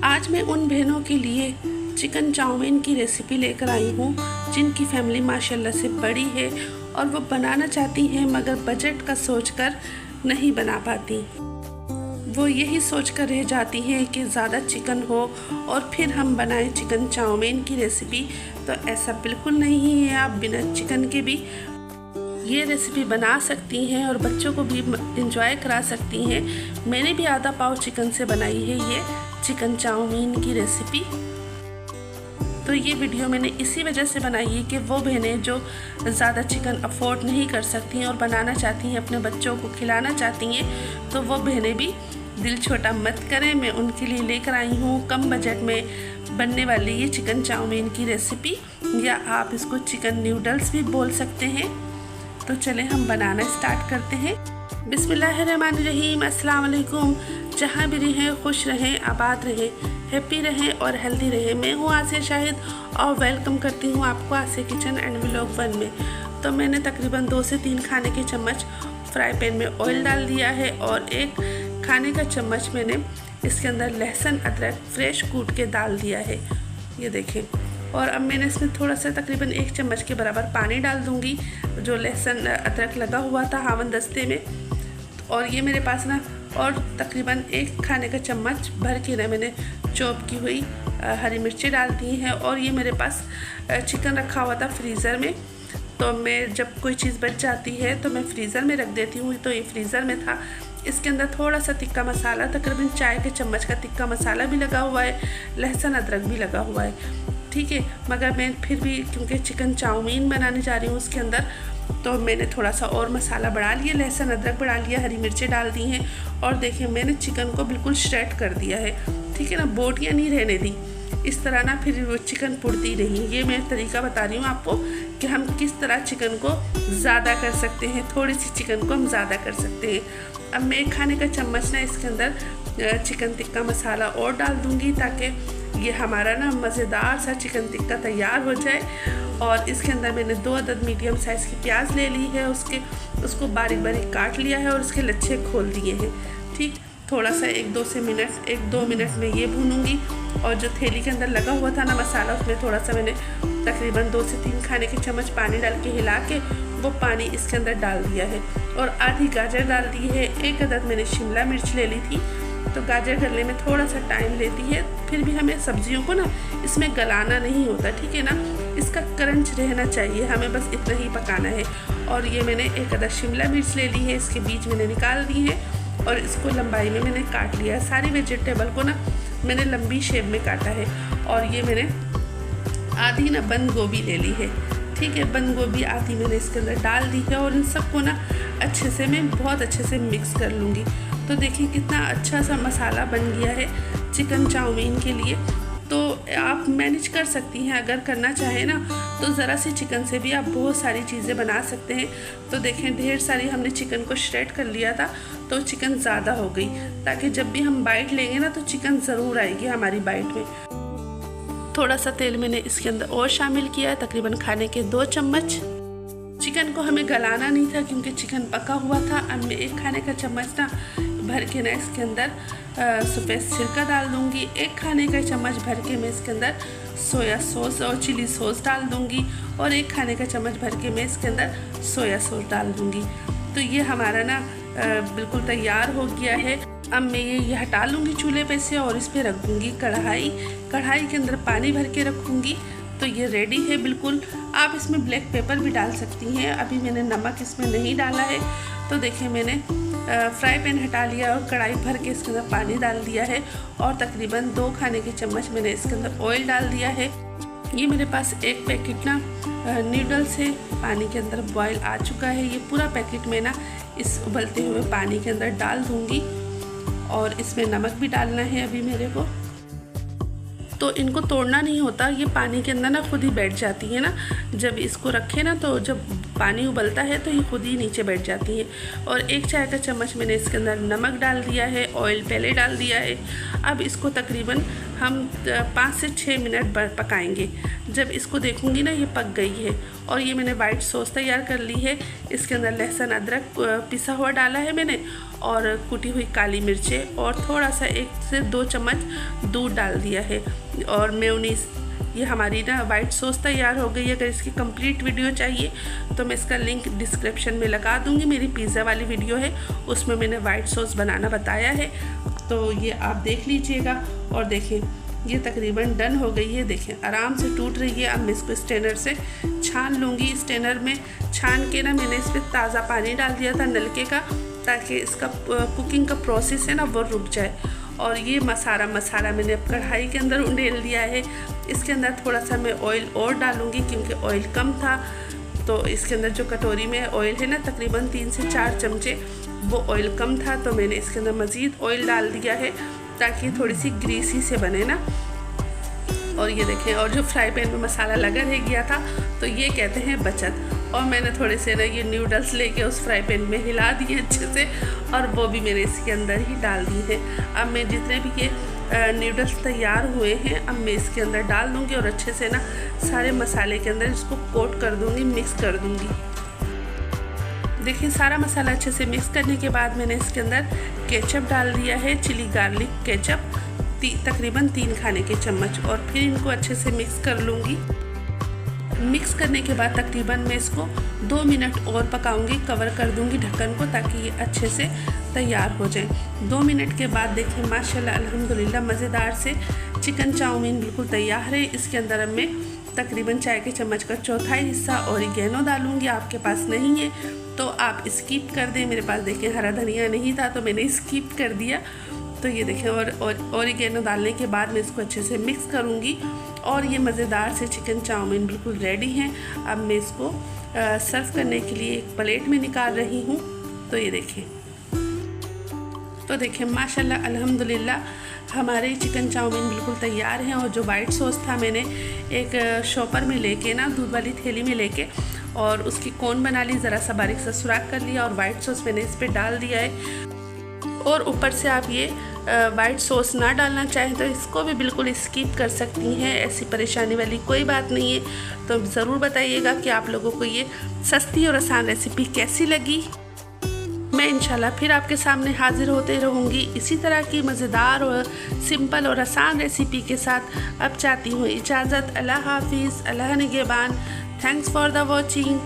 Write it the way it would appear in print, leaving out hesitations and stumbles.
आज मैं उन बहनों के लिए चिकन चाउमीन की रेसिपी लेकर आई हूँ जिनकी फैमिली माशाल्लाह से बड़ी है और वो बनाना चाहती हैं मगर बजट का सोचकर नहीं बना पाती। वो यही सोचकर रह जाती हैं कि ज़्यादा चिकन हो और फिर हम बनाएं चिकन चाउमीन की रेसिपी। तो ऐसा बिल्कुल नहीं है, आप बिना चिकन के भी ये रेसिपी बना सकती हैं और बच्चों को भी इंजॉय करा सकती हैं। मैंने भी आधा पाव चिकन से बनाई है ये चिकन चाउमीन की रेसिपी। तो ये वीडियो मैंने इसी वजह से बनाई है कि वो बहनें जो ज़्यादा चिकन अफोर्ड नहीं कर सकती हैं और बनाना चाहती हैं, अपने बच्चों को खिलाना चाहती हैं, तो वो बहनें भी दिल छोटा मत करें। मैं उनके लिए लेकर आई हूँ कम बजट में बनने वाली ये चिकन चाउमीन की रेसिपी, या आप इसको चिकन नूडल्स भी बोल सकते हैं। तो चलें हम बनाना स्टार्ट करते हैं। बिस्मिल्लाहिर्रहमानिर्रहीम। अस्सलाम वालेकुम। जहाँ भी रहें खुश रहें, आबाद रहें, हैप्पी रहें और हेल्दी रहें। मैं हूँ आसिया शाहिद और वेलकम करती हूँ आपको आसिया किचन एंड व्लॉग 1 में। तो मैंने तकरीबन 2 से 3 खाने के चम्मच फ्राई पैन में ऑयल डाल दिया है और 1 खाने का चम्मच मैंने इसके अंदर लहसुन अदरक फ्रेश कूट के डाल दिया है, ये देखें। और अब मैंने इसमें थोड़ा सा तकरीबन 1 चम्मच के बराबर पानी डाल दूंगी जो लहसुन अदरक लगा हुआ था हावन दस्ते में। और ये मेरे पास ना और तकरीबन 1 खाने का चम्मच भर के ना मैंने चॉप की हुई हरी मिर्ची डाल दी हैं। और ये मेरे पास चिकन रखा हुआ था फ्रीज़र में, तो मैं जब कोई चीज़ बच जाती है तो मैं फ्रीज़र में रख देती हूँ। तो ये फ्रीज़र में था। इसके अंदर थोड़ा सा तिक्का मसाला, तकरीबन चाय के चम्मच का तिक्का मसाला भी लगा हुआ है, लहसुन अदरक भी लगा हुआ है, ठीक है। मगर मैं फिर भी क्योंकि चिकन चाउमीन बनाने जा रही हूँ उसके अंदर, तो मैंने थोड़ा सा और मसाला बढ़ा लिया, लहसुन अदरक बढ़ा लिया, हरी मिर्चें डाल दी हैं। और देखिए मैंने चिकन को बिल्कुल श्रेड कर दिया है, ठीक है ना, बोटियाँ नहीं रहने दी। इस तरह ना फिर वो चिकन पुड़ती नहीं। ये मैं तरीका बता रही हूँ आपको कि हम किस तरह चिकन को ज़्यादा कर सकते हैं, थोड़ी सी चिकन को हम ज़्यादा कर सकते हैं। अब मैं 1 खाने का चम्मच ना इसके अंदर चिकन टिक्का मसाला और डाल दूँगी ताकि ये हमारा ना मज़ेदार सा चिकन टिक्का तैयार हो जाए। और इसके अंदर मैंने 2 अदद मीडियम साइज़ की प्याज ले ली है, उसको बारीक बारीक काट लिया है और उसके लच्छे खोल दिए हैं, ठीक। थोड़ा सा 1-2 मिनट में ये भूनूंगी। और जो थैली के अंदर लगा हुआ था ना मसाला, उसमें थोड़ा सा मैंने तकरीबन 2 से 3 खाने के चम्मच पानी डाल के हिला के वो पानी इसके अंदर डाल दिया है। और आधी गाजर डाल दी है। 1 अदद मैंने शिमला मिर्च ले ली थी। तो गाजर गलने में थोड़ा सा टाइम लेती है, फिर भी हमें सब्जियों को ना इसमें गलाना नहीं होता, ठीक है ना, इसका क्रंच रहना चाहिए, हमें बस इतना ही पकाना है। और ये मैंने 1 अदद शिमला मिर्च ले ली है, इसके बीज मैंने निकाल दी है और इसको लंबाई में मैंने काट लिया है। सारी वेजिटेबल को ना मैंने लंबी शेप में काटा है। और ये मैंने आधी ना बंद गोभी ले ली है, ठीक है, बंद गोभी आधी मैंने इसके अंदर डाल दी है। और इन सबको ना अच्छे से मैं बहुत अच्छे से मिक्स कर लूँगी। तो देखिए कितना अच्छा सा मसाला बन गया है चिकन चाउमीन के लिए। तो आप मैनेज कर सकती हैं, अगर करना चाहें ना तो ज़रा सी चिकन से भी आप बहुत सारी चीज़ें बना सकते हैं। तो देखें ढेर सारी हमने चिकन को श्रेड कर लिया था तो चिकन ज़्यादा हो गई, ताकि जब भी हम बाइट लेंगे ना तो चिकन ज़रूर आएगी हमारी बाइट में। थोड़ा सा तेल मैंने इसके अंदर और शामिल किया है, तकरीबन खाने के 2 चम्मच। चिकन को हमें गलाना नहीं था क्योंकि चिकन पका हुआ था। अब मैं 1 खाने का चम्मच ना भर के ना इसके अंदर सफ़ेद सिरका डाल दूंगी। 1 खाने का चम्मच भर के मैं इसके अंदर सोया सॉस और चिली सॉस डाल दूंगी। और 1 खाने का चम्मच भर के मैं इसके अंदर सोया सॉस डाल दूंगी। तो ये हमारा ना बिल्कुल तैयार हो गया है। अब मैं ये हटा लूँगी चूल्हे पे से और इस पर रख दूँगी कढ़ाई के अंदर पानी भर के रखूँगी। तो ये रेडी है बिल्कुल। आप इसमें ब्लैक पेपर भी डाल सकती हैं, अभी मैंने नमक इसमें नहीं डाला है। तो देखिए मैंने फ्राई पैन हटा लिया और कढ़ाई भर के इसके अंदर पानी डाल दिया है और तकरीबन 2 खाने के चम्मच मैंने इसके अंदर ऑयल डाल दिया है। ये मेरे पास 1 पैकेट ना नूडल्स है, पानी के अंदर बॉयल आ चुका है। ये पूरा पैकेट में ना इस उबलते हुए पानी के अंदर डाल दूँगी। और इसमें नमक भी डालना है अभी मेरे को। तो इनको तोड़ना नहीं होता, ये पानी के अंदर ना खुद ही बैठ जाती है ना, जब इसको रखे ना तो जब पानी उबलता है तो ये खुद ही नीचे बैठ जाती है। और 1 चाय का चम्मच मैंने इसके अंदर नमक डाल दिया है, ऑयल पहले डाल दिया है। अब इसको तकरीबन हम 5 से 6 मिनट पकाएंगे। जब इसको देखूंगी ना ये पक गई है। और ये मैंने वाइट सॉस तैयार कर ली है। इसके अंदर लहसुन अदरक पिसा हुआ डाला है मैंने, और कुटी हुई काली मिर्चें, और थोड़ा सा 1 से 2 चम्मच दूध डाल दिया है, और मेयोनीज। ये हमारी ना वाइट सॉस तैयार हो गई है। अगर इसकी कंप्लीट वीडियो चाहिए तो मैं इसका लिंक डिस्क्रिप्शन में लगा दूंगी। मेरी पिज़्ज़ा वाली वीडियो है, उसमें मैंने वाइट सॉस बनाना बताया है, तो ये आप देख लीजिएगा। और देखें ये तकरीबन डन हो गई है। देखें आराम से टूट रही है। अब मैं इसको स्ट्रेनर से छान लूँगी। स्ट्रेनर में छान के ना मैंने इस पर ताज़ा पानी डाल दिया था नलके का, ताकि इसका कुकिंग का प्रोसेस है ना वो रुक जाए। और ये मसाला मैंने कढ़ाई के अंदर उंडेल दिया है। इसके अंदर थोड़ा सा मैं ऑयल और डालूँगी, क्योंकि ऑयल कम था। तो इसके अंदर जो कटोरी में ऑयल है ना तकरीबन 3 से 4 चमचे, वो ऑयल कम था, तो मैंने इसके अंदर मज़ीद ऑयल डाल दिया है, ताकि थोड़ी सी ग्रीसी से बने ना। और ये देखें, और जो फ्राई पैन में मसाला लगा रह गया था, तो ये कहते हैं बचत। और मैंने थोड़े से ना ये नूडल्स लेके उस फ्राई पैन में हिला दिए अच्छे से, और वो भी मैंने इसके अंदर ही डाल दी है। अब मैं जितने भी ये नूडल्स तैयार हुए हैं, अब मैं इसके अंदर डाल दूँगी, और अच्छे से ना सारे मसाले के अंदर इसको कोट कर दूँगी, मिक्स कर दूँगी। देखिए सारा मसाला अच्छे से मिक्स करने के बाद मैंने इसके अंदर केचप डाल दिया है, चिली गार्लिक केचप, तकरीबन 3 खाने के चम्मच, और फिर इनको अच्छे से मिक्स कर लूँगी। मिक्स करने के बाद तकरीबन मैं इसको 2 मिनट और पकाऊंगी, कवर कर दूंगी ढक्कन को, ताकि ये अच्छे से तैयार हो जाए। 2 मिनट के बाद देखिए माशाल्लाह अल्हम्दुलिल्लाह मज़ेदार से चिकन चाउमीन बिल्कुल तैयार है। इसके अंदर अब मैं तकरीबन चाय के चम्मच का 1/4 हिस्सा ऑरिगेनो डालूंगी। आपके पास नहीं है तो आप स्किप कर दें। मेरे पास देखिए हरा धनिया नहीं था, तो मैंने स्किप कर दिया। तो ये देखें, और ऑरिगेनो डालने के बाद मैं इसको अच्छे से मिक्स करूँगी, और ये मज़ेदार से चिकन चाउमीन बिल्कुल रेडी हैं। अब मैं इसको सर्व करने के लिए एक प्लेट में निकाल रही हूँ। तो ये देखिए माशाल्लाह अल्हम्दुलिल्लाह हमारे चिकन चाउमीन बिल्कुल तैयार हैं। और जो वाइट सॉस था मैंने एक शॉपर में लेके ना, दूध वाली थैली में लेके, और उसकी कोन बना ली, ज़रा सा बारीक सा सुराख कर लिया, और वाइट सॉस मैंने इस पर डाल दिया है। और ऊपर से आप ये वाइट सॉस ना डालना चाहें तो इसको भी बिल्कुल स्किप कर सकती हैं, ऐसी परेशानी वाली कोई बात नहीं है। तो ज़रूर बताइएगा कि आप लोगों को ये सस्ती और आसान रेसिपी कैसी लगी। मैं इंशाल्लाह फिर आपके सामने हाजिर होते रहूँगी इसी तरह की मज़ेदार और सिंपल और आसान रेसिपी के साथ। अब चाहती हूँ इजाज़त। अल्लाह हाफिज़, अल्लाह निगहबान। Thanks for the watching.